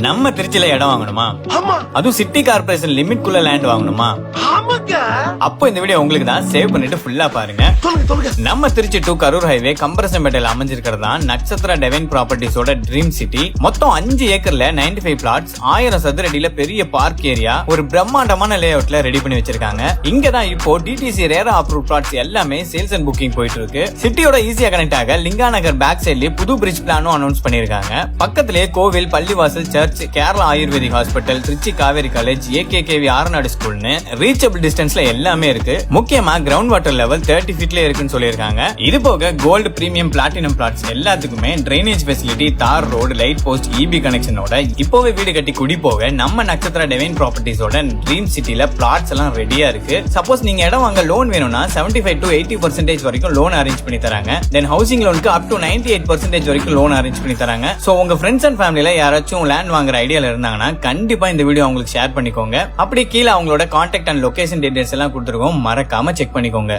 நம்ம திருச்சியில இடம் வாங்கணுமா? அதுவும் சிட்டி கார்பரேஷன் லிமிட் குள்ள லேண்ட் வாங்கணுமா? அப்போ இந்த வீடியோ உங்களுக்கு தான். சேவ் பண்ணிட்டு ஃபுல்லா பாருங்க. நம்ம திருச்சி டு கரூர் ஹைவே கம்பரசம்பேட்டையில அமைஞ்சிருக்கிறது தான் நட்சத்திர டிவைன் ப்ராப்பர்ட்டிஸோட ட்ரீம் சிட்டி. மொத்தம் 5 ஏக்கர்ல 95 பிளாட்ஸ், 1000 சதுரடியில பெரிய பார்க் ஏரியா, ஒரு பிரம்மாண்டமான லே அவுட்ல ரெடி பண்ணி வச்சிருக்காங்க. இங்கதான் இப்போ டிடிசி ரேரா அப்ரூவ் பிளாட்ஸ் எல்லாமே சேல்ஸ் அண்ட் புக்கிங் போயிட்டு இருக்கு. சிட்டியோட ஈஸியா கனெக்ட் ஆக லிங்கா நகர் பேக் சைட்லயே புது பிரிட்ஜ் பிளானும் அனௌன்ஸ் பண்ணிருக்காங்க. பக்கத்திலேயே கோவில், பள்ளிவாசல், church, Kerala ayurvedic hospital, Trichy Kaveri college, AKKV Aranadu ஸ்கூல்னு ரீச்சபிள் டிஸ்டன்ஸ்ல எல்லாமே இருக்கு. முக்கியமா கிரவுண்ட் வாட்டர் லெவல் 30 ஃபீட்ல இருக்குன்னு சொல்லிருக்காங்க. இது போக கோல்டு, பிரீமியம், பிளாட்டினம் பிளாட்ஸ் எல்லாத்துக்குமே டிரைனேஜ் ஃபெசிலிட்டி, தார் ரோடு, லைட் போஸ்ட், இபி கனெக்ஷனோட இப்போவே வீடு கட்டி குடி போக நம்ம நட்சத்திர டிவைன் ப்ராப்பர்ட்டிஸோட ட்ரீம் சிட்டில பிளாட்ஸ் எல்லாம் ரெடியா இருக்கு. சப்போஸ் நீங்க இடம் வாங்க லோன் வேணும்னா 75 to 80% வரைக்கும் லோன் அரேஞ்ச் பண்ணி தராங்க. தென் ஹவுசிங் லோனுக்கு அப் டு 98% வரைக்கும் லோன் அரேஞ்ச் பண்ணி தராங்க. சோ உங்க ஃப்ரெண்ட்ஸ் அண்ட் ஃபேமிலில யாராச்சும் லேண்ட் வாங்குற ஐடியால இருந்தாங்கன்னா கண்டிப்பா இந்த வீடியோ உங்களுக்கு ஷேர் பண்ணிக்கோங்க. அப்படி கீழே அவங்களோட கான்டாக்ட் அண்ட் லொகேஷன் டீடைல்ஸ் எல்லாம் கொடுத்துருக்கோம், மறக்காம செக் பண்ணிக்கோங்க.